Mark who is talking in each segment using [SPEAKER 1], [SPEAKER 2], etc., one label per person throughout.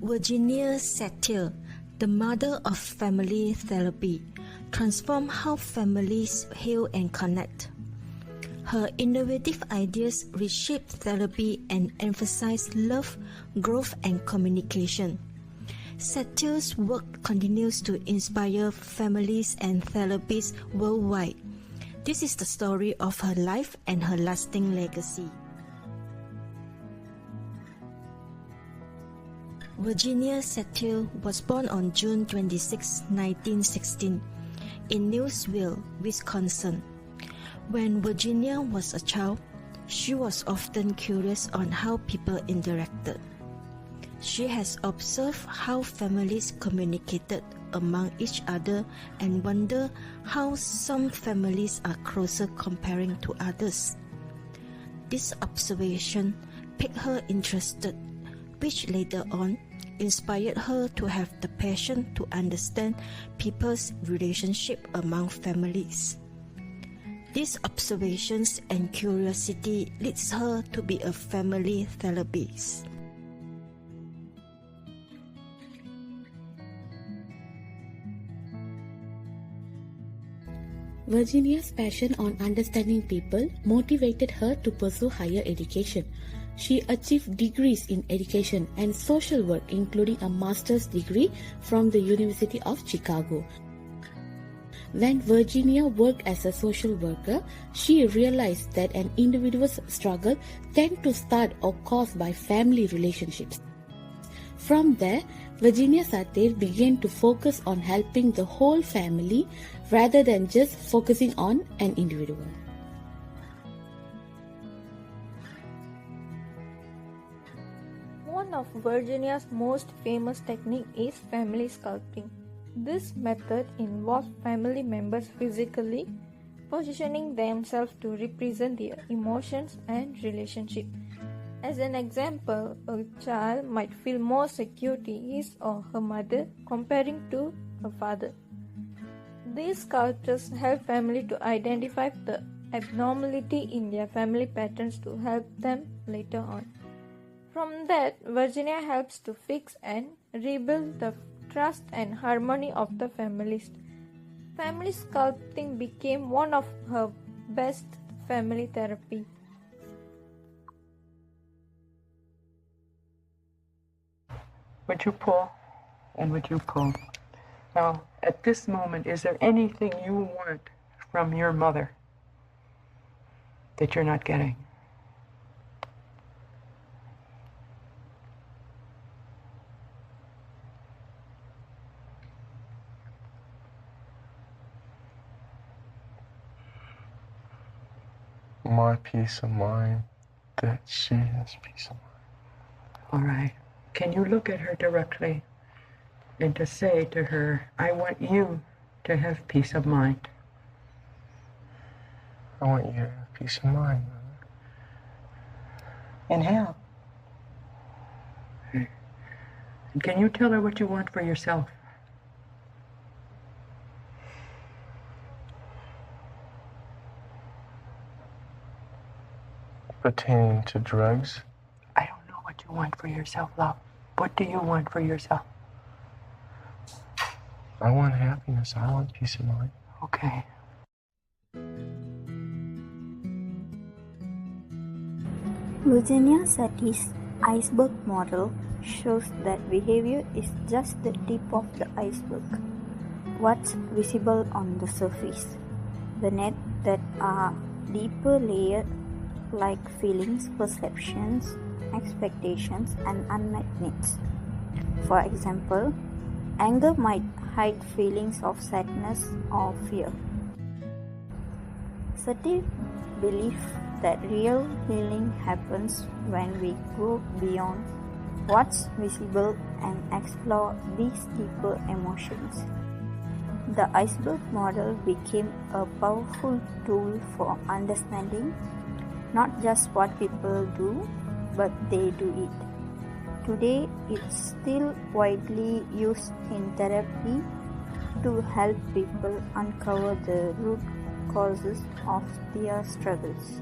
[SPEAKER 1] Virginia Satir, the mother of family therapy, transformed how families heal and connect. Her innovative ideas reshape therapy and emphasize love, growth, and communication. Satir's work continues to inspire families and therapists worldwide. This is the story of her life and her lasting legacy. Virginia Satir was born on June 26, 1916, in Newsville, Wisconsin. When Virginia was a child, she was often curious on how people interacted. She has observed how families communicated among each other and wondered how some families are closer comparing to others. This observation piqued her interest, which later on inspired her to have the passion to understand people's relationship among families. These observations and curiosity leads her to be a family therapist.
[SPEAKER 2] Virginia's passion on understanding people motivated her to pursue higher education. She achieved degrees in education and social work, including a master's degree from the University of Chicago. When Virginia worked as a social worker, she realized that an individual's struggle tend to start or caused by family relationships. From there, Virginia Satir began to focus on helping the whole family rather than just focusing on an individual.
[SPEAKER 3] One of Virginia's most famous technique is family sculpting. This method involves family members physically positioning themselves to represent their emotions and relationships. As an example, a child might feel more secure to his or her mother comparing to her father. These sculptures help family to identify the abnormality in their family patterns to help them later on. From that, Virginia helps to fix and rebuild the trust and harmony of the families. Family sculpting became one of her best family therapy.
[SPEAKER 4] Would you pull and would you pull? Now, at this moment, is there anything you want from your mother that you're not getting?
[SPEAKER 5] My peace of mind, that she has peace of mind.
[SPEAKER 4] All right. Can you look at her directly and to say to her, I want you to have peace of mind?
[SPEAKER 5] I want you to have peace of mind, Mother.
[SPEAKER 4] Inhale. And can you tell her what you want for yourself?
[SPEAKER 5] Pertaining to drugs?
[SPEAKER 4] I don't know what you want for yourself, love. What do you want for yourself?
[SPEAKER 5] I want happiness. I want peace of mind.
[SPEAKER 4] Okay.
[SPEAKER 6] Virginia Satir's iceberg model shows that behavior is just the tip of the iceberg. What's visible on the surface? Beneath that are deeper layers like feelings, perceptions, expectations, and unmet needs. For example, anger might hide feelings of sadness or fear. Satir believes that real healing happens when we go beyond what's visible and explore these deeper emotions. The iceberg model became a powerful tool for understanding not just what people do, but they do it. Today, it's still widely used in therapy to help people uncover the root causes of their struggles.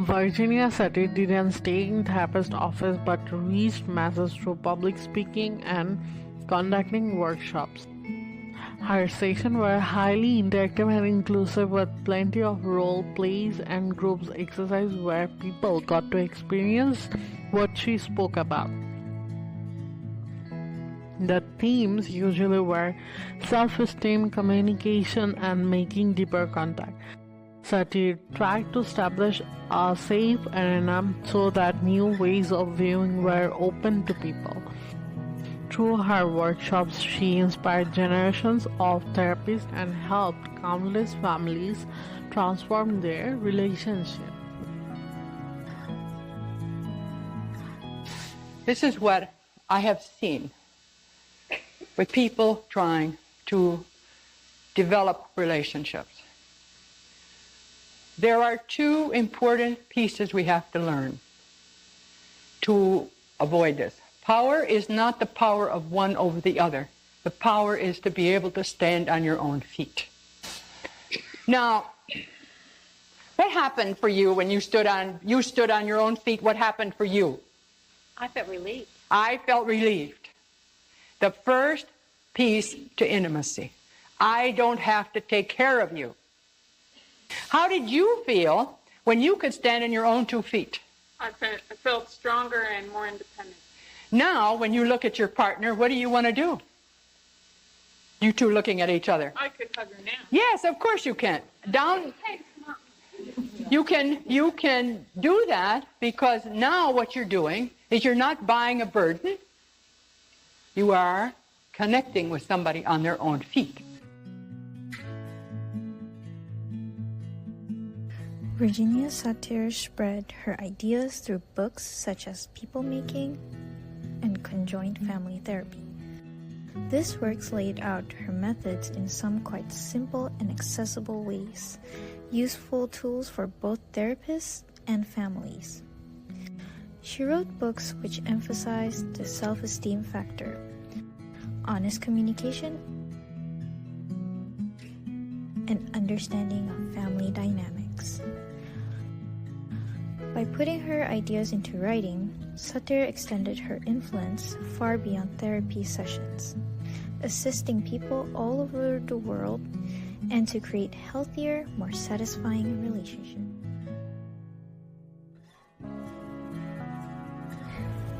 [SPEAKER 7] Virginia Satir didn't stay in therapist's office but reached masses through public speaking and conducting workshops. Her sessions were highly interactive and inclusive with plenty of role plays and groups exercise where people got to experience what she spoke about. The themes usually were self-esteem, communication, and making deeper contact. Satir tried to establish a safe arena so that new ways of viewing were open to people. Through her workshops, she inspired generations of therapists and helped countless families transform their relationship.
[SPEAKER 4] This is what I have seen with people trying to develop relationships. There are two important pieces we have to learn to avoid this. Power is not the power of one over the other. The power is to be able to stand on your own feet. Now, what happened for you when you stood on your own feet? What happened for you?
[SPEAKER 8] I felt relieved.
[SPEAKER 4] I felt relieved. The first piece to intimacy. I don't have to take care of you. How did you feel when you could stand on your own 2 feet?
[SPEAKER 8] I felt stronger and more independent.
[SPEAKER 4] Now, when you look at your partner, what do you want to do? You two looking at each other.
[SPEAKER 8] I could hug her now.
[SPEAKER 4] Yes, of course you can. You can do that because now what you're doing is you're not buying a burden. You are connecting with somebody on their own feet.
[SPEAKER 3] Virginia Satir spread her ideas through books such as People Making and Conjoined Family Therapy. This works laid out her methods in some quite simple and accessible ways, useful tools for both therapists and families. She wrote books which emphasized the self-esteem factor, honest communication, and understanding of family dynamics. By putting her ideas into writing, Satir extended her influence far beyond therapy sessions, assisting people all over the world and to create healthier, more satisfying relationships.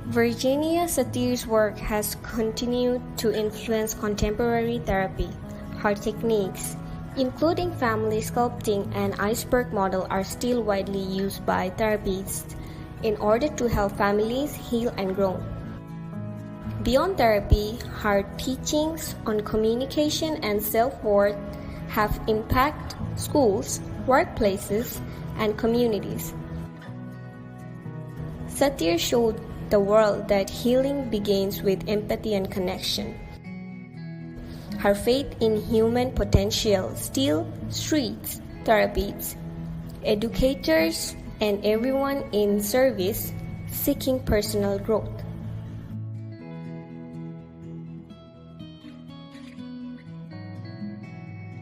[SPEAKER 9] Virginia Satir's work has continued to influence contemporary therapy. Her techniques, including family sculpting and iceberg model, are still widely used by therapists in order to help families heal and grow. Beyond therapy, her teachings on communication and self-worth have impacted schools, workplaces, and communities. Satir showed the world that healing begins with empathy and connection. Her faith in human potential still streets, therapists, educators, and everyone in service seeking personal growth.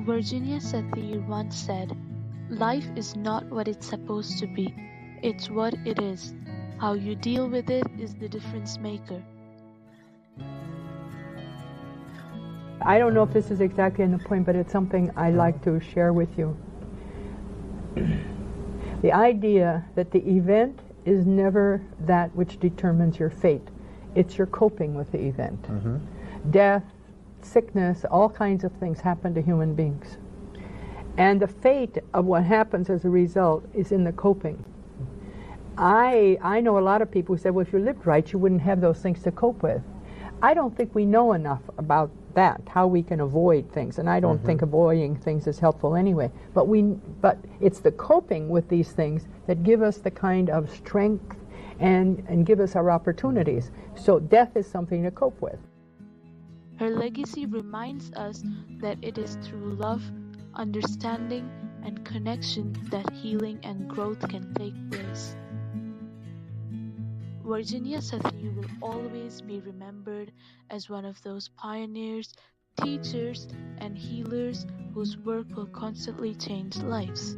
[SPEAKER 10] Virginia Satir once said, "Life is not what it's supposed to be, it's what it is. How you deal with it is the difference maker."
[SPEAKER 4] I don't know if this is exactly on the point, but it's something I'd like to share with you. The idea that the event is never that which determines your fate. It's your coping with the event. Death, sickness, all kinds of things happen to human beings. And the fate of what happens as a result is in the coping. I know a lot of people who say, well, if you lived right, you wouldn't have those things to cope with. I don't think we know enough about that, how we can avoid things, and I don't think avoiding things is helpful anyway. But it's the coping with these things that give us the kind of strength and give us our opportunities. So death is something to cope with.
[SPEAKER 10] Her legacy reminds us that it is through love, understanding, and connection that healing and growth can take place. Virginia Satir will always be remembered as one of those pioneers, teachers, and healers whose work will constantly change lives.